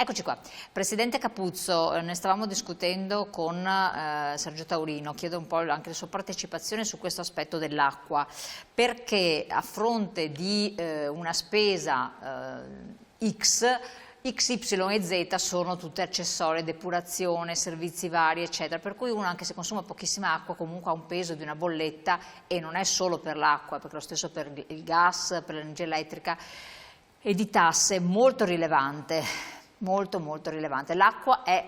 Eccoci qua. Presidente Capuzzo, ne stavamo discutendo con Sergio Taurino, chiedo un po' anche la sua partecipazione su questo aspetto dell'acqua, perché a fronte di una spesa X, X, Y e Z sono tutte accessorie, depurazione, servizi vari, eccetera, per cui uno, anche se consuma pochissima acqua, comunque ha un peso di una bolletta, e non è solo per l'acqua, perché lo stesso per il gas, per l'energia elettrica, e di tasse molto rilevante, molto rilevante. L'acqua è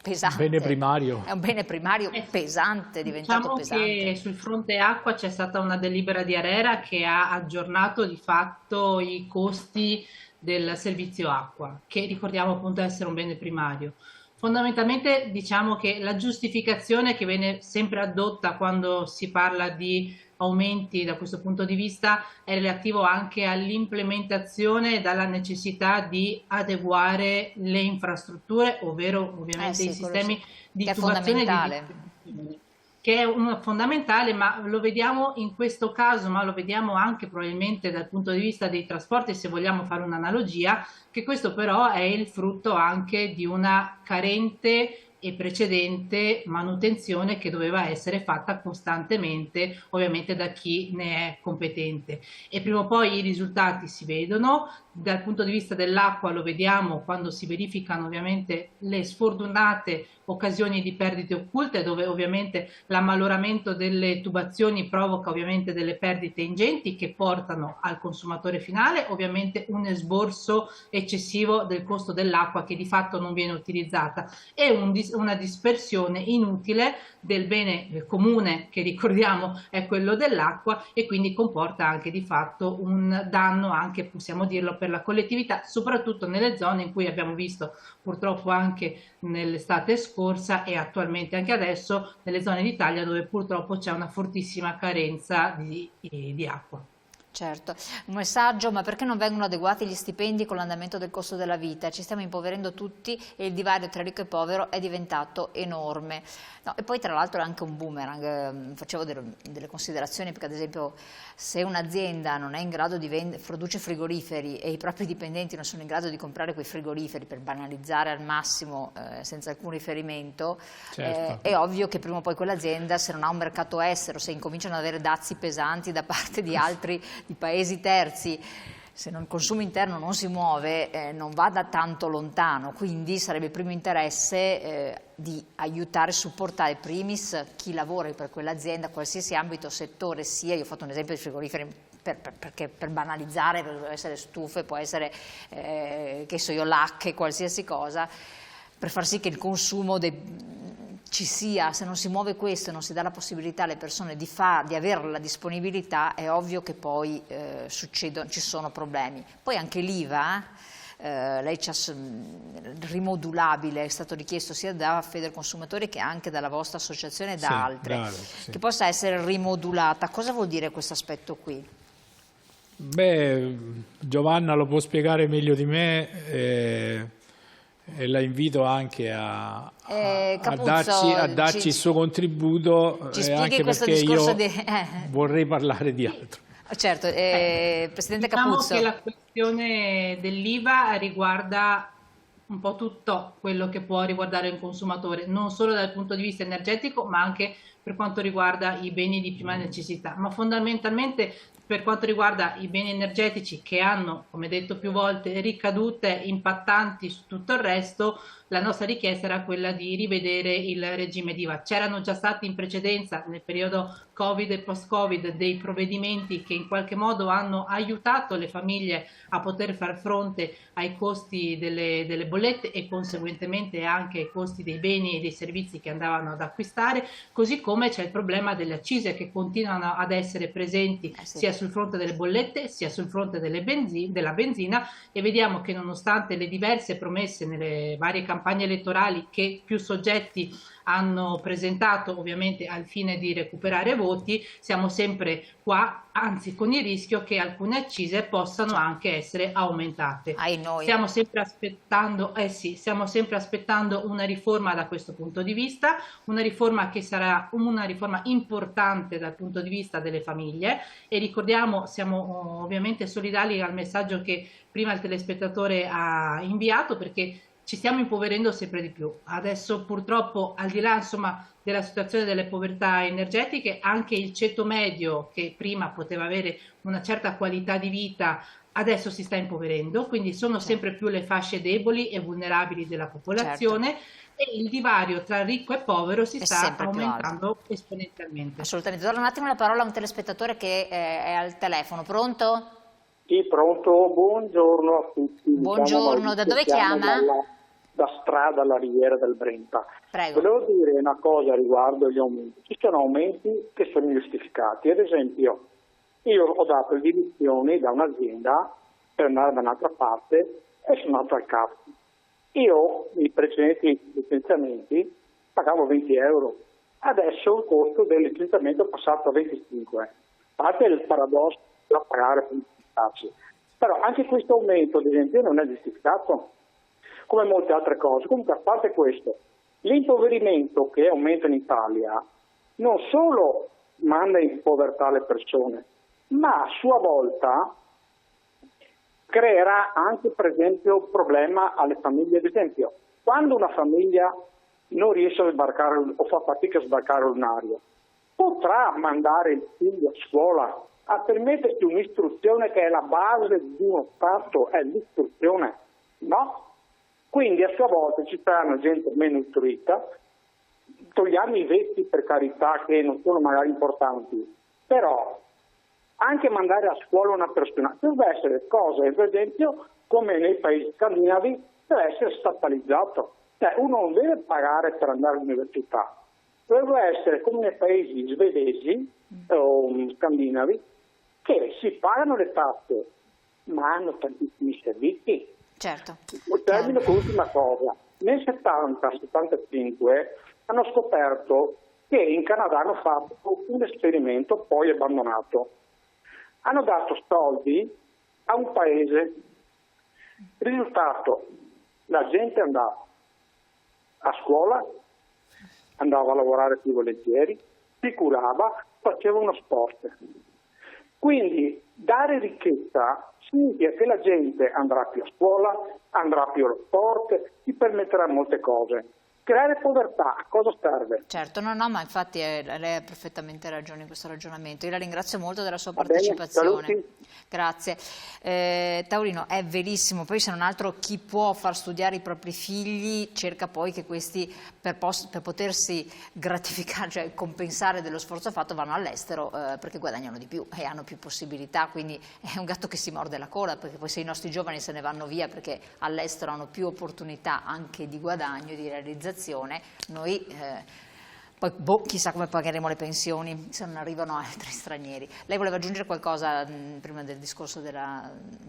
pesante. Bene primario. È un bene primario pesante, diventato pesante. Diciamo che sul fronte acqua c'è stata una delibera di ARERA che ha aggiornato di fatto i costi del servizio acqua, che ricordiamo appunto essere un bene primario. Fondamentalmente diciamo che la giustificazione che viene sempre addotta quando si parla di aumenti da questo punto di vista è relativo anche all'implementazione dalla necessità di adeguare le infrastrutture, ovvero ovviamente i sistemi di tubazione e di distribuzione, che è fondamentale, ma lo vediamo in questo caso, ma lo vediamo anche probabilmente dal punto di vista dei trasporti, se vogliamo fare un'analogia, che questo però è il frutto anche di una carente e precedente manutenzione che doveva essere fatta costantemente, ovviamente da chi ne è competente, e prima o poi i risultati si vedono. Dal punto di vista dell'acqua lo vediamo quando si verificano ovviamente le sfortunate occasioni di perdite occulte, dove ovviamente l'ammaloramento delle tubazioni provoca ovviamente delle perdite ingenti che portano al consumatore finale ovviamente un esborso eccessivo del costo dell'acqua che di fatto non viene utilizzata, e una dispersione inutile del bene comune, che ricordiamo è quello dell'acqua, e quindi comporta anche di fatto un danno, anche possiamo dirlo, per la collettività, soprattutto nelle zone in cui abbiamo visto purtroppo anche nell'estate scorsa e attualmente anche adesso nelle zone d'Italia dove purtroppo c'è una fortissima carenza di acqua. Certo, un messaggio: ma perché non vengono adeguati gli stipendi con l'andamento del costo della vita? Ci stiamo impoverendo tutti e il divario tra ricco e povero è diventato enorme. No, e poi tra l'altro è anche un boomerang. Facevo delle considerazioni, perché ad esempio se un'azienda non è in grado di produce frigoriferi e i propri dipendenti non sono in grado di comprare quei frigoriferi, per banalizzare al massimo, senza alcun riferimento, certo, è ovvio che prima o poi quell'azienda, se non ha un mercato estero, se incominciano ad avere dazi pesanti da parte di altri di paesi terzi, se il consumo interno non si muove, non va da tanto lontano, quindi sarebbe il primo interesse di aiutare, supportare primis chi lavora per quell'azienda, qualsiasi ambito, settore sia. Io ho fatto un esempio di frigoriferi perché per banalizzare, può essere stufe, può essere che so io, lacche, qualsiasi cosa, per far sì che il consumo ci sia. Se non si muove questo e non si dà la possibilità alle persone di avere la disponibilità, è ovvio che poi ci sono problemi. Poi anche l'IVA, lei c'ha rimodulabile, è stato richiesto sia da Federconsumatori che anche dalla vostra associazione e da altre, bravo, sì, che possa essere rimodulata. Cosa vuol dire questo aspetto qui? Beh, Giovanna lo può spiegare meglio di me, e la invito anche a darci il suo contributo, anche perché io vorrei parlare di altro. Certo, Presidente Diciamo Capuzzo. che la questione dell'IVA riguarda un po' tutto quello che può riguardare il consumatore, non solo dal punto di vista energetico, ma anche per quanto riguarda i beni di prima necessità, ma fondamentalmente per quanto riguarda i beni energetici, che hanno, come detto più volte, ricadute impattanti su tutto il resto. La nostra richiesta era quella di rivedere il regime d'IVA. C'erano già stati in precedenza, nel periodo Covid e post-Covid, dei provvedimenti che in qualche modo hanno aiutato le famiglie a poter far fronte ai costi delle bollette e conseguentemente anche ai costi dei beni e dei servizi che andavano ad acquistare, così come c'è il problema delle accise che continuano ad essere presenti sia sul fronte delle bollette sia sul fronte della benzina, e vediamo che nonostante le diverse promesse nelle varie campagne elettorali che più soggetti hanno presentato ovviamente al fine di recuperare voti, siamo sempre qua, anzi con il rischio che alcune accise possano anche essere aumentate. Stiamo sempre aspettando una riforma da questo punto di vista, una riforma che sarà come una riforma importante dal punto di vista delle famiglie, e ricordiamo, siamo ovviamente solidali al messaggio che prima il telespettatore ha inviato, perché ci stiamo impoverendo sempre di più. Adesso purtroppo, al di là insomma della situazione delle povertà energetiche, anche il ceto medio, che prima poteva avere una certa qualità di vita, adesso si sta impoverendo, quindi sono sempre più le fasce deboli e vulnerabili della popolazione, e il divario tra ricco e povero si sta aumentando esponenzialmente. Assolutamente. Torno un attimo la parola a un telespettatore che è al telefono. Pronto? Sì, pronto. Buongiorno a tutti. Buongiorno, da dove chiama? Da Strada alla Riviera del Brenta. Prego. Volevo dire una cosa riguardo gli aumenti. Ci sono aumenti che sono ingiustificati. Ad esempio, io ho dato le dimissioni da un'azienda per andare da un'altra parte e sono andato al CAF. Io, nei precedenti licenziamenti, pagavo 20 euro. Adesso il costo del licenziamento è passato a 25. A parte il paradosso da pagare per i. Però anche questo aumento, ad esempio, non è giustificato, come molte altre cose. Comunque, a parte questo, l'impoverimento che aumenta in Italia non solo manda in povertà le persone, ma a sua volta creerà anche, per esempio, problema alle famiglie. Ad esempio, quando una famiglia non riesce a sbarcare o fa fatica a sbarcare il lunario, potrà mandare il figlio a scuola a permettersi un'istruzione che è la base di uno Stato, è l'istruzione, no? Quindi a sua volta ci saranno gente meno istruita, togliamo i veti per carità che non sono magari importanti, però anche mandare a scuola una persona deve essere cosa, per esempio, come nei paesi scandinavi, deve essere statalizzato. Cioè, uno non deve pagare per andare all'università, deve essere come nei paesi svedesi o scandinavi, che si pagano le tasse, ma hanno tantissimi servizi. Certo. Termino con l'ultima cosa. Nel 70-75 hanno scoperto che in Canada hanno fatto un esperimento poi abbandonato. Hanno dato soldi a un paese. Risultato, la gente andava a scuola, andava a lavorare più volentieri, si curava, faceva uno sport. Quindi dare ricchezza significa che la gente andrà più a scuola, andrà più allo sport, ti permetterà molte cose. Creare povertà, a cosa serve? Certo, no, ma infatti lei ha perfettamente ragione in questo ragionamento. Io la ringrazio molto della sua partecipazione. Bene, grazie. Taurino, è verissimo, poi se non altro chi può far studiare i propri figli cerca poi che questi per potersi gratificare, cioè compensare dello sforzo fatto, vanno all'estero perché guadagnano di più e hanno più possibilità, quindi è un gatto che si morde la coda, perché poi se i nostri giovani se ne vanno via perché all'estero hanno più opportunità anche di guadagno, di realizzazione, noi poi chissà come pagheremo le pensioni se non arrivano altri stranieri. Lei voleva aggiungere qualcosa prima del discorso del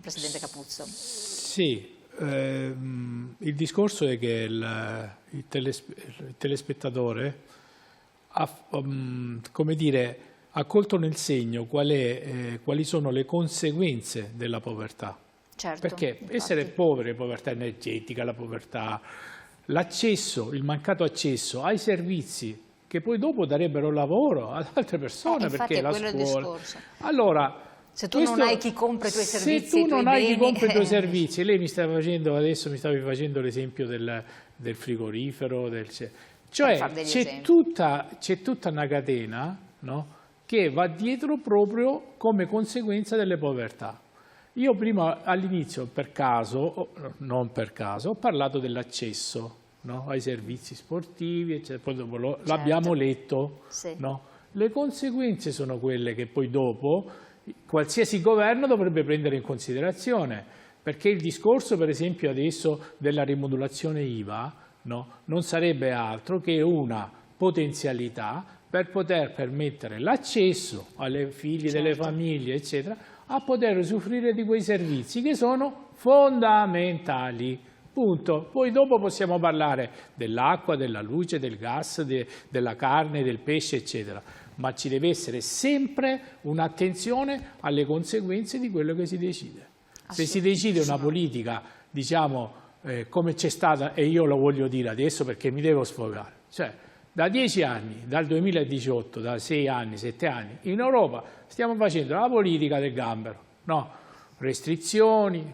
Presidente Capuzzo? Sì, il discorso è che il telespettatore ha, come dire, ha colto nel segno quali sono le conseguenze della povertà. Certo, perché infatti, essere poveri, povertà energetica, la povertà, l'accesso, il mancato accesso ai servizi che poi dopo darebbero lavoro ad altre persone, perché la scuola. Allora, se tu non hai chi compra i tuoi servizi, se tu non hai chi compra i tuoi servizi, lei mi stava facendo, adesso mi stavi facendo l'esempio del frigorifero, cioè c'è tutta una catena, no, che va dietro proprio come conseguenza delle povertà. Io prima all'inizio non per caso, ho parlato dell'accesso, no, ai servizi sportivi, eccetera. Poi dopo l'abbiamo letto. Sì. No? Le conseguenze sono quelle che poi dopo qualsiasi governo dovrebbe prendere in considerazione, perché il discorso per esempio adesso della rimodulazione IVA, no, non sarebbe altro che una potenzialità per poter permettere l'accesso alle figlie delle famiglie, eccetera, a poter usufruire di quei servizi che sono fondamentali. Punto. Poi dopo possiamo parlare dell'acqua, della luce, del gas, della carne, del pesce, eccetera. Ma ci deve essere sempre un'attenzione alle conseguenze di quello che si decide. Se si decide una politica, diciamo, come c'è stata, e io lo voglio dire adesso perché mi devo sfogare, cioè Da 10 anni, dal 2018, da 6 anni, 7 anni, in Europa stiamo facendo la politica del gambero, no? Restrizioni,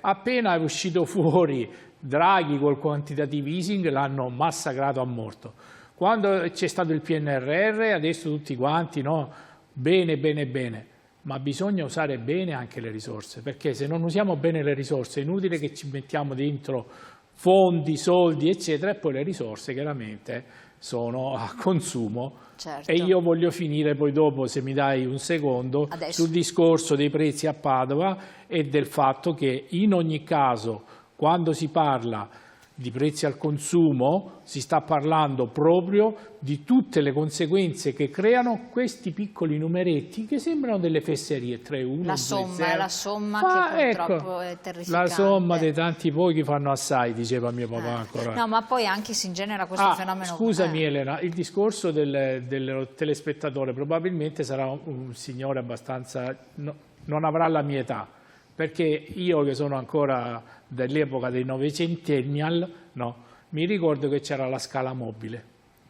appena è uscito fuori Draghi col quantitative easing l'hanno massacrato a morto. Quando c'è stato il PNRR, adesso tutti quanti, no? Bene, bene, bene, ma bisogna usare bene anche le risorse, perché se non usiamo bene le risorse è inutile che ci mettiamo dentro fondi, soldi, eccetera, e poi le risorse chiaramente sono a consumo. Certo. E io voglio finire poi dopo, se mi dai un secondo, sul discorso dei prezzi a Padova e del fatto che in ogni caso quando si parla di prezzi al consumo si sta parlando proprio di tutte le conseguenze che creano questi piccoli numeretti che sembrano delle fesserie, 3-1, la somma 2-0. È la somma che purtroppo è terrificante. La somma dei tanti pochi fanno assai, diceva mio papà ancora. No, ma poi anche si ingenera questo fenomeno. Scusami Elena, il discorso del telespettatore probabilmente sarà un signore abbastanza, non avrà la mia età, perché io che sono ancora dell'epoca dei novecentennial, no, mi ricordo che c'era la scala mobile,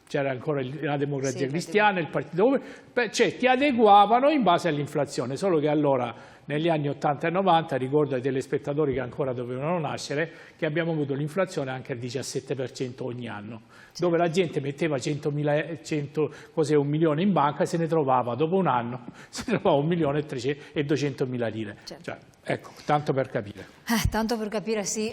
c'era ancora la Democrazia Cristiana, il Partito cioè ti adeguavano in base all'inflazione, solo che allora negli anni 80 e 90, ricordo ai telespettatori che ancora dovevano nascere, che abbiamo avuto l'inflazione anche al 17% ogni anno, dove la gente metteva 1 milione in banca e se ne trovava, dopo un anno, se ne trovava 1.200.000 lire. Certo. Cioè, ecco, tanto per capire. Tanto per capire, sì.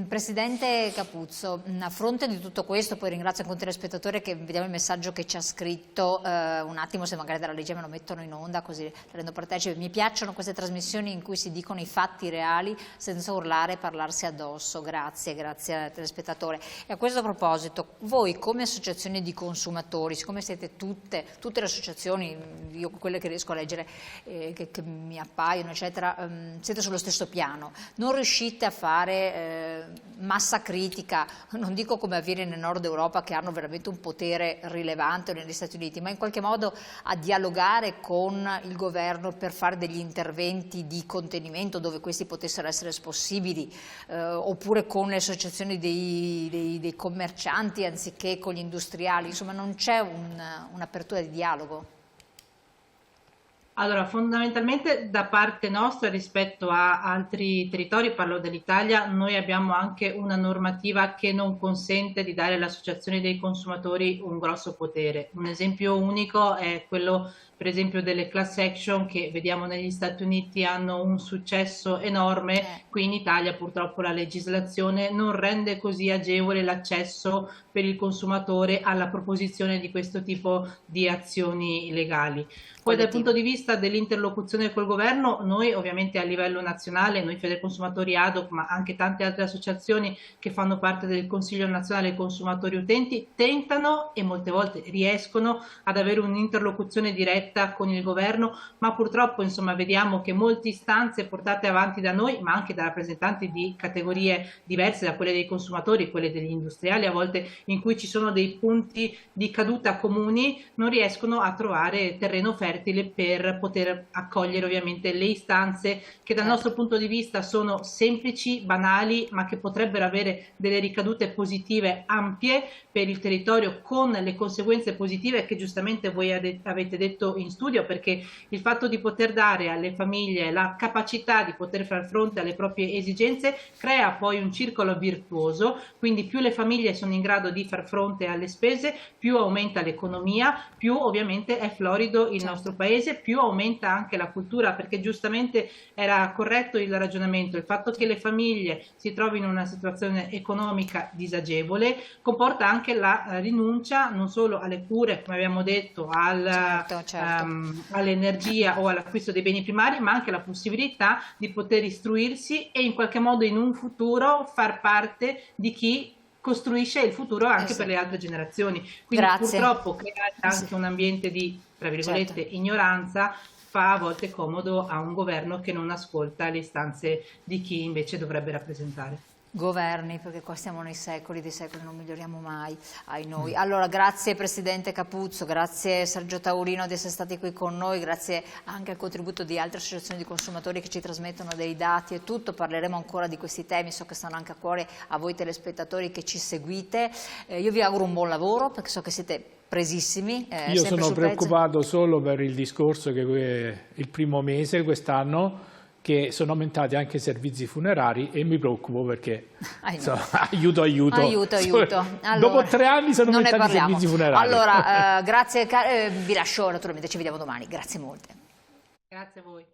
Presidente Capuzzo, a fronte di tutto questo, poi ringrazio anche un telespettatore che vediamo il messaggio che ci ha scritto, un attimo se magari dalla regia me lo mettono in onda così la rendo partecipe. Mi piacciono queste trasmissioni in cui si dicono i fatti reali senza urlare e parlarsi addosso. Grazie al telespettatore. E a questo proposito, voi come associazioni di consumatori, siccome siete tutte le associazioni, io quelle che riesco a leggere, che mi appaiono, eccetera, siete sullo stesso piano, non riuscite a fare massa critica, non dico come avviene nel nord Europa che hanno veramente un potere rilevante negli Stati Uniti, ma in qualche modo a dialogare con il governo per fare degli interventi di contenimento dove questi potessero essere possibili, oppure con le associazioni dei commercianti anziché con gli industriali, insomma non c'è un'apertura di dialogo? Allora, fondamentalmente da parte nostra rispetto a altri territori, parlo dell'Italia, noi abbiamo anche una normativa che non consente di dare alle associazioni dei consumatori un grosso potere. Un esempio unico è quello, per esempio, delle class action che vediamo negli Stati Uniti hanno un successo enorme. Qui in Italia purtroppo la legislazione non rende così agevole l'accesso per il consumatore alla proposizione di questo tipo di azioni legali. Poi dal punto di vista dell'interlocuzione col governo, noi ovviamente a livello nazionale, noi Federconsumatori ad hoc, ma anche tante altre associazioni che fanno parte del Consiglio Nazionale Consumatori Utenti, tentano e molte volte riescono ad avere un'interlocuzione diretta con il governo, ma purtroppo insomma vediamo che molte istanze portate avanti da noi, ma anche da rappresentanti di categorie diverse da quelle dei consumatori, quelle degli industriali, a volte in cui ci sono dei punti di caduta comuni, non riescono a trovare terreno fertile per poter accogliere ovviamente le istanze che dal nostro punto di vista sono semplici, banali, ma che potrebbero avere delle ricadute positive ampie per il territorio, con le conseguenze positive che giustamente voi avete detto in studio, perché il fatto di poter dare alle famiglie la capacità di poter far fronte alle proprie esigenze crea poi un circolo virtuoso, quindi più le famiglie sono in grado di far fronte alle spese, più aumenta l'economia, più ovviamente è florido il nostro paese, più aumenta anche la cultura, perché giustamente era corretto il ragionamento, il fatto che le famiglie si trovino in una situazione economica disagevole comporta anche la rinuncia non solo alle cure, come abbiamo detto, all'energia o all'acquisto dei beni primari, ma anche la possibilità di poter istruirsi e in qualche modo in un futuro far parte di chi costruisce il futuro anche per le altre generazioni. Quindi purtroppo creare anche un ambiente di, tra virgolette, ignoranza fa a volte comodo a un governo che non ascolta le istanze di chi invece dovrebbe rappresentare. governi, perché qua stiamo nei secoli dei secoli, non miglioriamo mai, ai noi. Allora, grazie Presidente Capuzzo, grazie Sergio Taurino di essere stati qui con noi, grazie anche al contributo di altre associazioni di consumatori che ci trasmettono dei dati e tutto. Parleremo ancora di questi temi, so che stanno anche a cuore a voi telespettatori che ci seguite. Io vi auguro un buon lavoro, perché so che siete presissimi. Io sono preoccupato solo per il discorso che il primo mese quest'anno che sono aumentati anche i servizi funerari e mi preoccupo perché insomma, aiuto. Allora, dopo 3 anni sono aumentati i servizi funerari. Allora, grazie, vi lascio, naturalmente ci vediamo domani, grazie molte. Grazie a voi.